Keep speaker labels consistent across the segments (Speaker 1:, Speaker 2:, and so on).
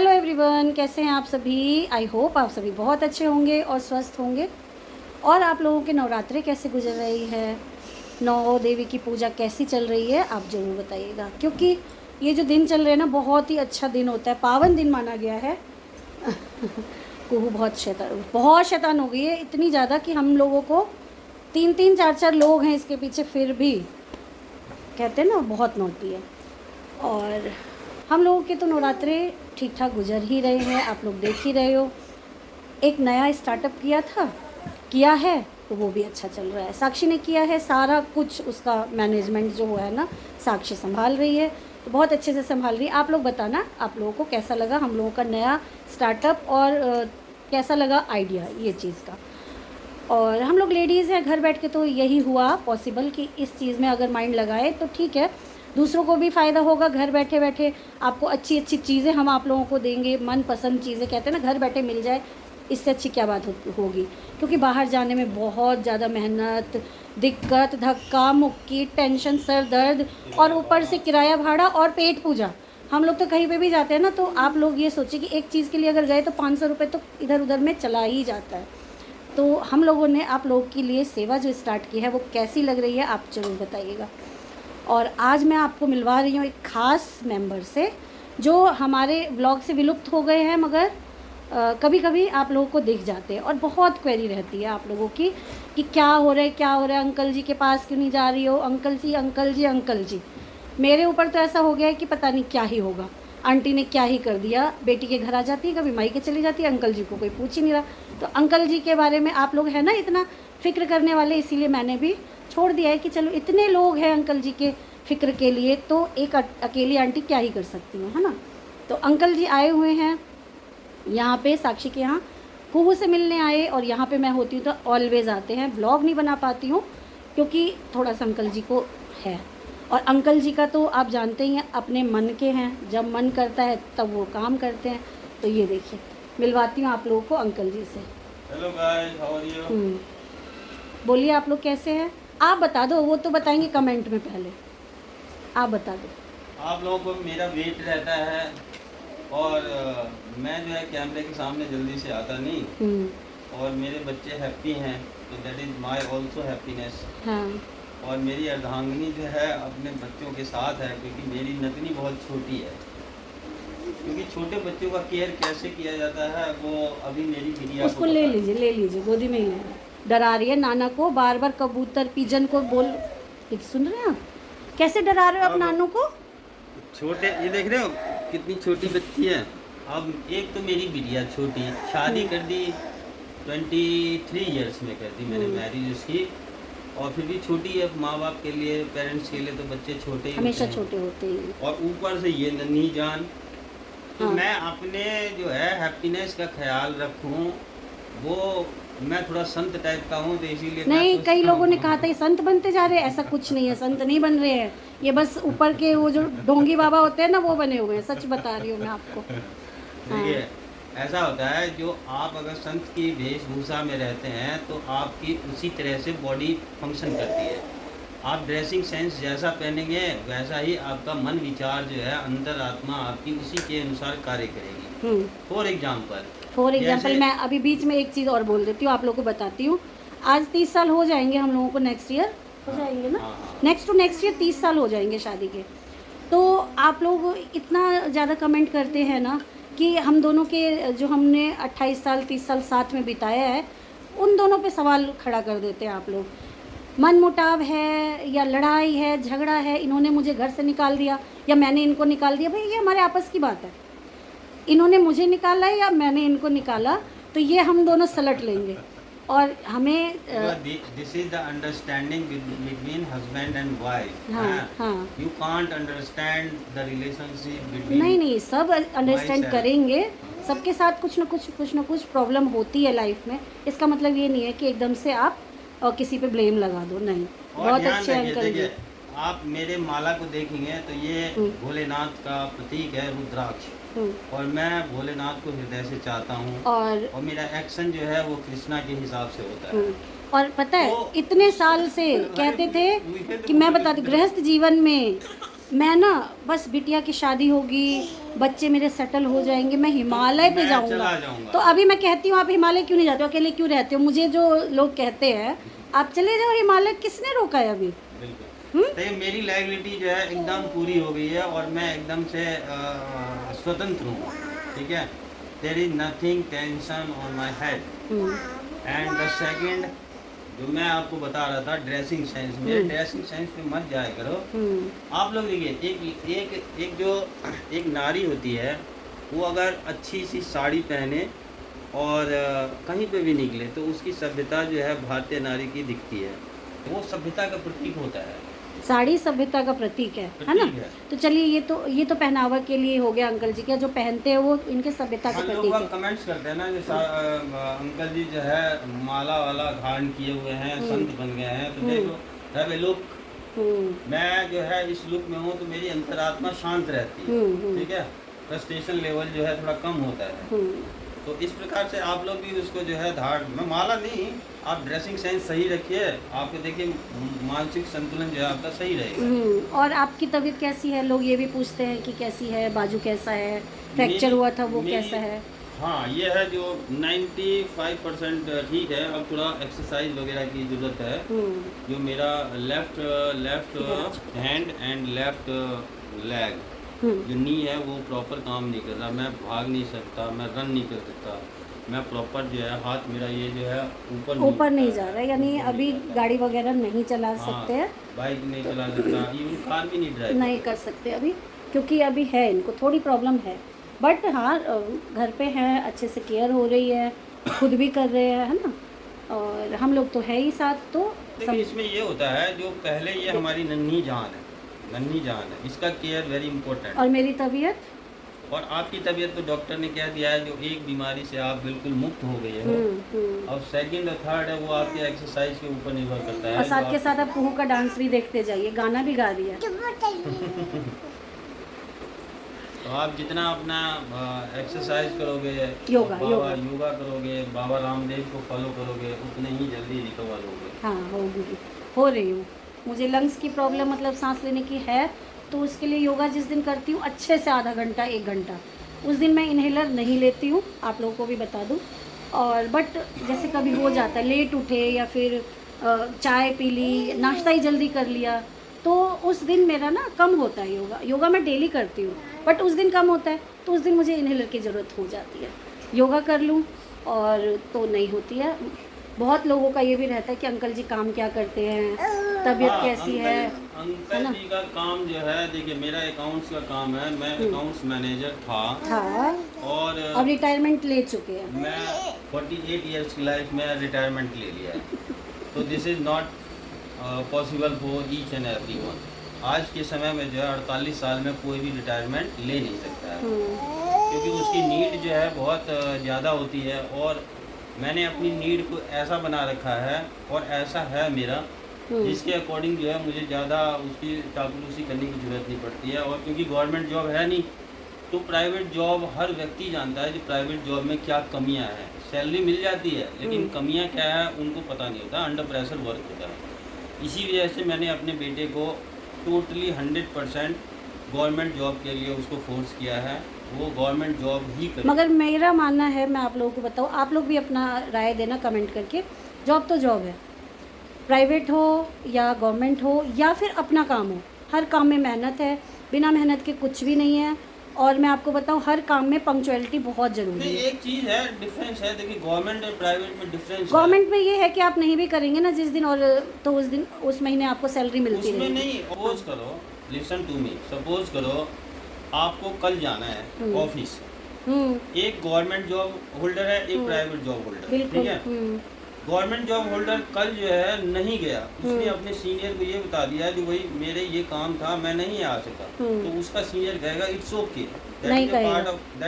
Speaker 1: Hello everyone, कैसे हैं आप सभी। आई होप आप सभी बहुत अच्छे होंगे और स्वस्थ होंगे। और आप लोगों के नवरात्रि कैसे गुजर रही है, नौ देवी की पूजा कैसी चल रही है, आप ज़रूर बताइएगा। क्योंकि ये जो दिन चल रहे हैं ना, बहुत ही अच्छा दिन होता है, पावन दिन माना गया है। कुहू बहुत शैतान हो गई है, इतनी ज़्यादा कि हम लोगों को 3-3 4-4 लोग हैं इसके पीछे, फिर भी कहते हैं ना बहुत नौटी है। और हम लोगों के तो नवरात्रे ठीक ठाक गुजर ही रहे हैं, आप लोग देख ही रहे हो। एक नया स्टार्टअप किया है तो वो भी अच्छा चल रहा है। साक्षी ने किया है सारा कुछ, उसका मैनेजमेंट जो हुआ है ना, साक्षी संभाल रही है, तो बहुत अच्छे से संभाल रही है। आप लोग बताना आप लोगों को कैसा लगा हम लोगों का नया स्टार्टअप, और कैसा लगा आइडिया ये चीज़ का। और हम लोग लेडीज़ हैं, घर बैठ के तो यही हुआ पॉसिबल कि इस चीज़ में अगर माइंड लगाए तो ठीक है, दूसरों को भी फ़ायदा होगा। घर बैठे बैठे आपको अच्छी अच्छी चीज़ें हम आप लोगों को देंगे, मनपसंद चीज़ें, कहते हैं ना घर बैठे मिल जाए, इससे अच्छी क्या बात होगी। क्योंकि बाहर जाने में बहुत ज़्यादा मेहनत, दिक्कत, धक्का मुक्की, टेंशन, सर दर्द, और ऊपर से किराया भाड़ा और पेट पूजा। हम लोग तो कहीं पे भी जाते हैं ना, तो आप लोग ये सोचिए कि एक चीज़ के लिए अगर गए तो 500 रुपये तो इधर उधर में चला ही जाता है। तो हम लोगों ने आप लोगों के लिए सेवा जो स्टार्ट की है वो कैसी लग रही है आप ज़रूर बताइएगा। और आज मैं आपको मिलवा रही हूँ एक ख़ास मेंबर से जो हमारे व्लॉग से विलुप्त हो गए हैं, मगर कभी कभी आप लोगों को दिख जाते हैं। और बहुत क्वेरी रहती है आप लोगों की कि क्या हो रहा है, अंकल जी के पास क्यों नहीं जा रही हो, अंकल जी अंकल जी अंकल जी। मेरे ऊपर तो ऐसा हो गया है कि पता नहीं क्या ही होगा। आंटी ने क्या ही कर दिया, बेटी के घर आ जाती है, कभी माई के चली जाती है, अंकल जी को कोई पूछ ही नहीं रहा। तो अंकल जी के बारे में आप लोग हैं ना इतना फ़िक्र करने वाले, इसीलिए मैंने भी छोड़ दिया है कि चलो इतने लोग हैं अंकल जी के फ़िक्र के लिए, तो एक अकेली आंटी क्या ही कर सकती है ना। तो अंकल जी आए हुए हैं यहाँ पे, साक्षी के यहाँ कुहू से मिलने आए। और यहाँ पे मैं होती हूँ तो ऑलवेज़ आते हैं। व्लॉग नहीं बना पाती हूँ क्योंकि थोड़ा सा अंकल जी को है, और अंकल जी का तो आप जानते ही हैं, अपने मन के हैं, जब मन करता है तब वो काम करते हैं। तो ये देखिए, मिलवाती हूँ आप लोगों को अंकल जी से।
Speaker 2: Hello guys, how are you?
Speaker 1: बोलिए आप लोग कैसे हैं, आप बता दो, वो तो बताएंगे कमेंट में, पहले आप बता दो।
Speaker 2: आप लोगों को मेरा वेट रहता है, और मैं जो है कैमरे के सामने जल्दी से आता नहीं, और मेरे बच्चे हैप्पी हैं तो that is my also happiness.
Speaker 1: हाँ,
Speaker 2: और मेरी अर्धांगिनी जो है अपने बच्चों के साथ है, क्योंकि मेरी नतनी बहुत छोटी है। क्योंकि छोटे बच्चों का केयर कैसे किया जाता है वो अभी मेरी बिटिया
Speaker 1: उसको ले लीजिए गोदी में ही ले लीजिए। डरा रही है नाना को, बार बार कबूतर पिजन को बोल। ये सुन रहे हैं आप, कैसे डरा रहे हो आप नानू को।
Speaker 2: छोटे, ये देख रहे हो कितनी छोटी बच्ची है। अब एक तो मेरी बिटिया छोटी, शादी कर दी 23 इयर्स में कर दी मैंने मैरिज उसकी, और फिर भी छोटी है। माँ बाप के लिए, पेरेंट्स के लिए तो बच्चे छोटे ही
Speaker 1: हमेशा
Speaker 2: होते हैं।
Speaker 1: छोटे होते हैं।
Speaker 2: और ऊपर से ये नन्ही जान, तो
Speaker 1: हाँ।
Speaker 2: मैं अपने जो है हैप्पीनेस का ख्याल रखूं, वो मैं थोड़ा संत टाइप का हूँ, तो इसीलिए
Speaker 1: नहीं, कई लोगों ने कहा था ये संत बनते जा रहे हैं, ऐसा कुछ नहीं है, संत नहीं बन रहे हैं। ये बस ऊपर के वो जो डोंगी बाबा होते हैं ना, वो बने हुए हैं, सच बता रही हूँ मैं आपको।
Speaker 2: देखिए, ऐसा होता है, जो आप अगर संत की वेशभूषा में रहते हैं तो आपकी उसी तरह से बॉडी फंक्शन करती है। आप ड्रेसिंग सेंस जैसा पहनेंगे वैसा ही आपका मन विचार जो है, अंदर आत्मा आपकी उसी के अनुसार कार्य करेगी। फॉर एग्जाम्पल
Speaker 1: मैं अभी बीच में एक चीज़ और बोल देती हूँ, आप लोगों को बताती हूँ। आज 30 साल हो जाएंगे हम लोगों को, नेक्स्ट ईयर हो जाएंगे ना, नेक्स्ट टू नेक्स्ट ईयर 30 साल हो जाएंगे शादी के। तो आप लोग इतना ज़्यादा कमेंट करते हैं ना कि हम दोनों के जो हमने 28 साल 30 साल साथ में बिताया है, उन दोनों पे सवाल खड़ा कर देते हैं आप लोग। मन मुटाव है या लड़ाई है, झगड़ा है, इन्होंने मुझे घर से निकाल दिया या मैंने इनको निकाल दिया, भाई ये हमारे आपस की बात है। इन्होंने मुझे निकाला है या मैंने इनको निकाला, तो ये हम दोनों सलट लेंगे। और हमें
Speaker 2: this is the understanding between husband and wife.
Speaker 1: हाँ,
Speaker 2: you can't understand the relationship between.
Speaker 1: नहीं, सब अंडरस्टैंड करेंगे। सबके साथ कुछ ना कुछ प्रॉब्लम होती है लाइफ में। इसका मतलब ये नहीं है कि एकदम से आप किसी पे ब्लेम लगा दो, नहीं। बहुत अच्छे अंकल जी।
Speaker 2: आप मेरे माला को देखेंगे तो ये भोलेनाथ का प्रतीक है, रुद्राक्ष। और मैं भोलेनाथ को हृदय से चाहता हूँ, और मेरा एक्शन जो है वो कृष्णा के हिसाब से होता है।
Speaker 1: और पता है, तो इतने साल से कहते थे कि मैं बता दूँ, गृहस्थ जीवन में मैं ना बस बिटिया की शादी होगी बच्चे मेरे सेटल हो जाएंगे, मैं हिमालय पे
Speaker 2: मैं
Speaker 1: जाऊंगा।
Speaker 2: चला जाऊंगा।
Speaker 1: तो अभी मैं कहती हूँ आप हिमालय क्यों नहीं जाते हो, अकेले क्यों रहते हो? मुझे जो लोग कहते हैं आप चले जाओ हिमालय, किसने रोका है अभी?
Speaker 2: बिल्कुल। तो ये मेरी लाइबिलिटी जो है एकदम पूरी हो गई है और मैं एकदम से स्वतंत्र हूँ, ठीक है। There is nothing tension on my head. And the second जो मैं आपको बता रहा था, ड्रेसिंग सेंस, मेरे ड्रेसिंग सेंस पे मत जाया करो। आप लोग देखिए, एक जो एक नारी होती है वो अगर अच्छी सी साड़ी पहने और कहीं पे भी निकले तो उसकी सभ्यता जो है भारतीय नारी की दिखती है, वो सभ्यता का प्रतीक होता है।
Speaker 1: साड़ी सभ्यता का प्रतीक है ना?
Speaker 2: प्रतीक है।
Speaker 1: तो चलिए ये तो पहनावा के लिए हो गया अंकल जी, क्या जो पहनते हैं वो इनके सभ्यता का
Speaker 2: हाँ,
Speaker 1: प्रतीक है।
Speaker 2: लोग कमेंट्स करते हैं ना कि अंकल जी जो है माला वाला धारण किए हुए हैं, संत बन गए हैं, तो देखो हैव ए लुक। मैं जो है इस लुक में हूँ तो मेरी अंतरात्मा शांत रहती है, ठीक है। फ्रस्ट्रेशन लेवल जो है थोड़ा कम होता है। तो इस प्रकार से आप लोग भी उसको जो है मैं माला नहीं, आप ड्रेसिंग सेंस सही रखिए, आपको देखिए मानसिक संतुलन जो है आपका सही रहेगा।
Speaker 1: और आपकी तबीयत कैसी है? लोग ये भी पूछते हैं कि कैसी है, बाजू कैसा है, फ्रैक्चर हुआ था वो कैसा है?
Speaker 2: हाँ, ये है जो 95% ठीक है। अब थोड़ा एक्सरसाइज वगैरह की ज़रूरत है। जो मेरा left hand and left leg जो नी है वो प्रॉपर काम नहीं कर रहा। मैं भाग नहीं सकता, मैं रन नहीं कर सकता, मैं प्रॉपर जो है हाथ मेरा ये जो है ऊपर
Speaker 1: नहीं जा रहा है, यानी अभी गाड़ी वगैरह नहीं चला सकते हैं,
Speaker 2: बाइक नहीं चला सकता, इवन कार भी नहीं ड्राइव
Speaker 1: नहीं कर सकते अभी, क्योंकि अभी है इनको थोड़ी प्रॉब्लम है। बट हाँ, घर पे हैं, अच्छे से केयर हो रही है, खुद भी कर रहे हैं, है ना। और हम लोग तो है ही साथ। तो
Speaker 2: इसमें ये होता है जो पहले ये हमारी नन्ही जान है, इसका केयर वेरी इंपॉर्टेंट।
Speaker 1: और मेरी तबीयत
Speaker 2: और आपकी तबीयत तो डॉक्टर ने कह दिया है जो एक बीमारी से आप बिल्कुल मुक्त हो गए हो। और सेकंड और थर्ड है वो आपके एक्सरसाइज के ऊपर निर्भर करता है।
Speaker 1: और साथ के साथ आप कुहू का डांस भी देखते जाइए, गाना भी गा रही है।
Speaker 2: तो आप जितना अपना एक्सरसाइज करोगे, योगा करोगे, बाबा रामदेव को फॉलो करोगे, उतने ही जल्दी रिकवर होगे।
Speaker 1: हाँ, हो रही हूँ। मुझे लंग्स की प्रॉब्लम, मतलब सांस लेने की है, तो उसके लिए योगा जिस दिन करती हूँ अच्छे से आधा घंटा 1 घंटा, उस दिन मैं इन्हेलर नहीं लेती हूँ, आप लोगों को भी बता दूँ। और बट जैसे कभी हो जाता है लेट उठे या फिर चाय पी ली, नाश्ता ही जल्दी कर लिया, तो उस दिन मेरा ना कम होता है योगा मैं डेली करती हूँ, बट उस दिन कम होता है, तो उस दिन मुझे इन्हेलर की ज़रूरत हो जाती है। योगा कर लूँ और तो नहीं होती है। बहुत लोगों का ये भी रहता है कि अंकल जी काम क्या करते हैं, तबीयत कैसी है।
Speaker 2: अंकल जी का काम जो है, देखिए मेरा अकाउंट्स का काम है, मैं अकाउंट्स मैनेजर था और
Speaker 1: अब रिटायरमेंट ले चुके हैं।
Speaker 2: मैं 48 ईयर्स की लाइफ में रिटायरमेंट ले लिया है। तो this is not possible for each and every one. आज के समय में जो है 48 साल में कोई भी रिटायरमेंट ले नहीं सकता है, क्योंकि उसकी नीड जो है बहुत ज़्यादा होती है। और मैंने अपनी नीड को ऐसा बना रखा है और ऐसा है मेरा, जिसके अकॉर्डिंग जो है मुझे ज़्यादा उसकी चापलूसी करने की ज़रूरत नहीं पड़ती है। और क्योंकि गवर्नमेंट जॉब है नहीं, तो प्राइवेट जॉब हर व्यक्ति जानता है कि प्राइवेट जॉब में क्या कमियां हैं। सैलरी मिल जाती है लेकिन कमियां क्या है उनको पता नहीं होता, अंडर प्रेशर वर्क होता है। इसी वजह से मैंने अपने बेटे को टोटली 100% गवर्नमेंट जॉब के लिए उसको फोर्स किया है, वो गवर्नमेंट जॉब ही करे।
Speaker 1: मगर मेरा मानना है, मैं आप लोगों को बताऊँ, आप लोग भी अपना राय देना कमेंट करके। जॉब तो जॉब है, प्राइवेट हो या गवर्नमेंट हो या फिर अपना काम हो, हर काम में मेहनत है, बिना मेहनत के कुछ भी नहीं है। और मैं आपको बताऊं, हर काम में पंक्चुअलिटी बहुत ज़रूरी है।
Speaker 2: एक चीज़ है, डिफरेंस है, देखिए गवर्नमेंट और प्राइवेट में डिफरेंस।
Speaker 1: गवर्नमेंट में ये है कि आप नहीं भी करेंगे ना जिस दिन, और तो उस दिन उस महीने आपको सैलरी मिलती है।
Speaker 2: उसमें नहीं, सपोज करो, लिसन टू मी, सपोज करो आपको कल जाना है ऑफिस, एक गवर्नमेंट जॉब होल्डर है, एक प्राइवेट जॉब होल्डर, ठीक है। गवर्नमेंट जॉब होल्डर कल जो है नहीं गया, उसने अपने सीनियर को ये बता दिया कि भाई मेरे ये काम था, मैं नहीं आ सका, तो उसका सीनियर कहेगा it's okay, that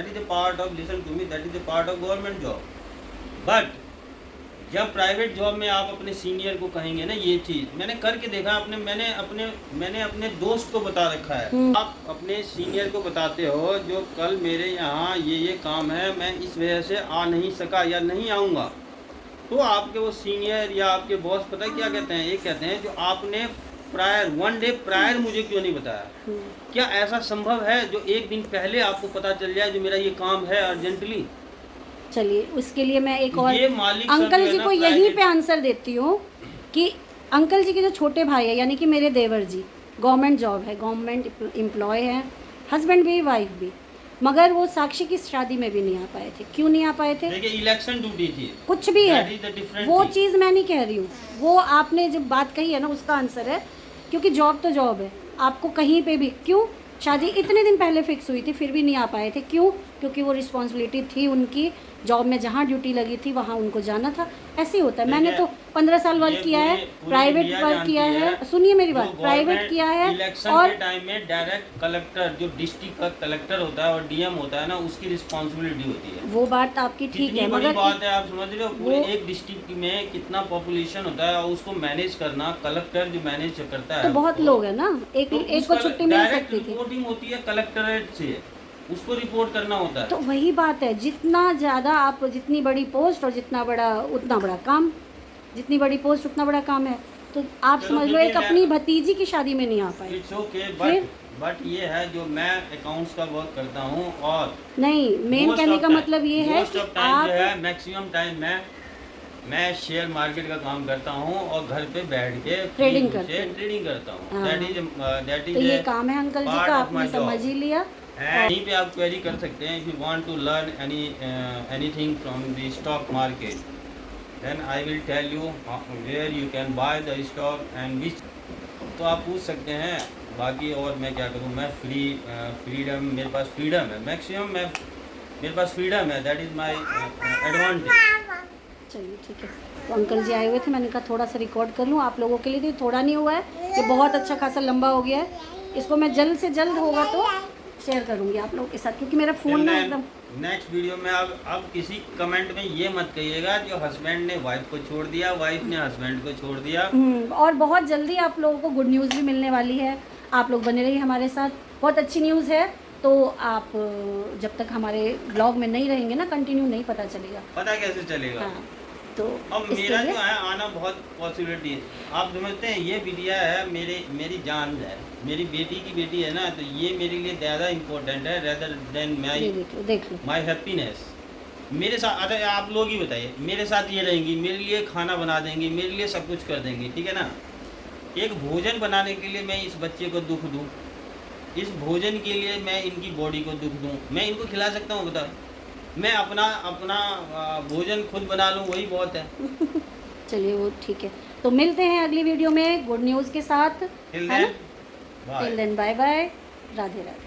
Speaker 2: is a part of listen to me, that is a part of government job. But जब प्राइवेट जॉब में आप अपने सीनियर को कहेंगे ना ये चीज़, मैंने करके देखा, मैंने अपने दोस्त को बता रखा है। आप अपने सीनियर को बताते हो जो कल मेरे यहाँ ये काम है, मैं इस वजह से आ नहीं सका या नहीं आऊँगा, तो आपके वो सीनियर या आपके बॉस पता है क्या कहते हैं? ये कहते हैं जो आपने प्रायर, 1 डे प्रायर मुझे क्यों नहीं बताया? क्या ऐसा संभव है जो 1 दिन पहले आपको पता चल जाए जो मेरा ये काम है अर्जेंटली?
Speaker 1: चलिए उसके लिए मैं एक और
Speaker 2: ये मालिक सब
Speaker 1: अंकल
Speaker 2: जो है
Speaker 1: जी
Speaker 2: ना
Speaker 1: को यहीं
Speaker 2: प्राइवेट-
Speaker 1: पे आंसर देती हूँ कि अंकल जी के जो छोटे भाई है यानी कि मेरे देवर जी, गवर्नमेंट जॉब है, गवर्नमेंट एम्प्लॉय हैं, हस्बैंड भी वाइफ भी, मगर वो साक्षी की शादी में भी नहीं आ पाए थे। क्यों नहीं आ पाए थे?
Speaker 2: देखिए इलेक्शन ड्यूटी थी,
Speaker 1: कुछ भी
Speaker 2: That
Speaker 1: है,
Speaker 2: is the different
Speaker 1: वो
Speaker 2: thing.
Speaker 1: चीज़ मैं नहीं कह रही हूँ, वो आपने जब बात कही है ना उसका आंसर है, क्योंकि जॉब तो जॉब है, आपको कहीं पे भी क्यों शादी इतने दिन पहले फिक्स हुई थी फिर भी नहीं आ पाए थे। क्यों? क्योंकि वो रिस्पॉन्सिबिलिटी थी उनकी, जॉब में जहाँ ड्यूटी लगी थी वहाँ उनको जाना था। ऐसे ही होता है। मैंने तो 15 साल वर्क
Speaker 2: ये
Speaker 1: किया है,
Speaker 2: पूरी
Speaker 1: प्राइवेट
Speaker 2: इंडिया
Speaker 1: वर्क
Speaker 2: जानती
Speaker 1: किया है,
Speaker 2: है,
Speaker 1: सुनिए मेरी
Speaker 2: जो
Speaker 1: बात, प्राइवेट
Speaker 2: गवर्नमेंट
Speaker 1: किया है
Speaker 2: इलेक्शन
Speaker 1: और
Speaker 2: के टाइम में डायरेक्ट कलेक्टर जो डिस्ट्रिक्ट का कलेक्टर होता है और डीएम होता है ना, उसकी रिस्पॉन्सिबिलिटी होती है।
Speaker 1: वो बात आपकी ठीक
Speaker 2: कितनी
Speaker 1: है,
Speaker 2: बड़ी
Speaker 1: मगर
Speaker 2: बात है, आप समझ रहे हो? पूरे
Speaker 1: वो-
Speaker 2: एक डिस्ट्रिक्ट में कितना पॉपुलेशन होता है और उसको मैनेज करना कलेक्टर जो मैनेज करता है
Speaker 1: तो बहुत
Speaker 2: उसको,
Speaker 1: लोग हैं ना, एक को छुट्टी मिल
Speaker 2: डायरेक्ट
Speaker 1: सकती थी।
Speaker 2: रिपोर्टिंग होती है कलेक्टरेट से, उसको रिपोर्ट करना होता है।
Speaker 1: तो वही बात है, जितना ज़्यादा आप, जितनी बड़ी पोस्ट और जितना बड़ा उतना बड़ा काम, जितनी बड़ी पोस्ट उतना बड़ा काम है। तो आप
Speaker 2: चलो
Speaker 1: समझ लो
Speaker 2: फिर
Speaker 1: एक
Speaker 2: भी
Speaker 1: अपनी भतीजी की शादी में नहीं आ पाए।
Speaker 2: इट्स ओके,
Speaker 1: फिर?
Speaker 2: बट ये है जो मैं अकाउंट्स का वर्क करता हूँ और
Speaker 1: नहीं, मेन
Speaker 2: most
Speaker 1: कहने
Speaker 2: of
Speaker 1: का
Speaker 2: time-
Speaker 1: मतलब ये है
Speaker 2: most
Speaker 1: कि
Speaker 2: of time जो है
Speaker 1: आप,
Speaker 2: मैक्सिमम टाइम मैं शेयर मार्केट का काम करता हूँ और घर पे बैठ के
Speaker 1: Trading करते हैं।
Speaker 2: ट्रेडिंग करता हूँ।
Speaker 1: हाँ।
Speaker 2: दैट
Speaker 1: तो ये
Speaker 2: इज
Speaker 1: काम है अंकल जी
Speaker 2: part
Speaker 1: का,
Speaker 2: of
Speaker 1: आपने
Speaker 2: my job.
Speaker 1: समझ ही लिया।
Speaker 2: यहीं पे आप क्वेरी कर सकते हैं, if you want to learn anything from the stock market then I will tell you where you can buy the stock and which, तो आप पूछ सकते हैं। बाकी और मैं क्या करूँ, मैं फ्रीडम, मेरे पास फ्रीडम है, मैक्सिमम मेरे पास फ्रीडम है, दैट इज़ माई एडवांटेज।
Speaker 1: चलिए ठीक है। तो अंकल जी आए हुए थे, मैंने कहा थोड़ा सा रिकॉर्ड कर लूँ आप लोगों के लिए। तो थोड़ा नहीं हुआ है, ये बहुत अच्छा खासा लंबा हो गया है। इसको मैं जल्द से जल्द होगा तो शेयर करूँगी आप लोगों के साथ, क्योंकि मेरा फ़ोन ना एकदम।
Speaker 2: नेक्स्ट वीडियो में अब किसी कमेंट में ये मत कहिएगा जो हस्बैंड ने वाइफ को छोड़ दिया, वाइफ ने हस्बैंड को छोड़ दिया।
Speaker 1: और बहुत जल्दी आप लोगों को गुड न्यूज़ भी मिलने वाली है। आप लोग बने रहिए हमारे साथ, बहुत अच्छी न्यूज़ है। तो आप जब तक हमारे ब्लॉग में नहीं रहेंगे ना, कंटिन्यू नहीं पता चलेगा।
Speaker 2: पता कैसे चलेगा?
Speaker 1: हाँ, तो
Speaker 2: अब
Speaker 1: इसके
Speaker 2: मेरा
Speaker 1: लिए
Speaker 2: जो है आना बहुत पॉसिबिलिटी है। आप समझते हैं ये बिटिया है मेरी जान है, मेरी बेटी की बेटी है ना, तो ये मेरे लिए ज़्यादा इम्पोर्टेंट है रेदर देन
Speaker 1: ये देख लो।
Speaker 2: My happiness. मेरे साथ, अच्छा आप लोग ही बताइए, मेरे साथ ये रहेंगी, मेरे लिए खाना बना देंगी, मेरे लिए सब कुछ कर देंगी, ठीक है ना। एक भोजन बनाने के लिए मैं इस बच्चे को दुख दूँ, इस भोजन के लिए मैं इनकी बॉडी को दुख दूँ, मैं इनको खिला सकता हूँ? बताओ, मैं अपना भोजन खुद बना लूँ, वही बहुत है।
Speaker 1: चलिए वो ठीक है। तो मिलते हैं अगली वीडियो में गुड न्यूज़ के साथ,
Speaker 2: Till
Speaker 1: है ना?
Speaker 2: then, bye.
Speaker 1: Till then bye bye, Radhe Radhe.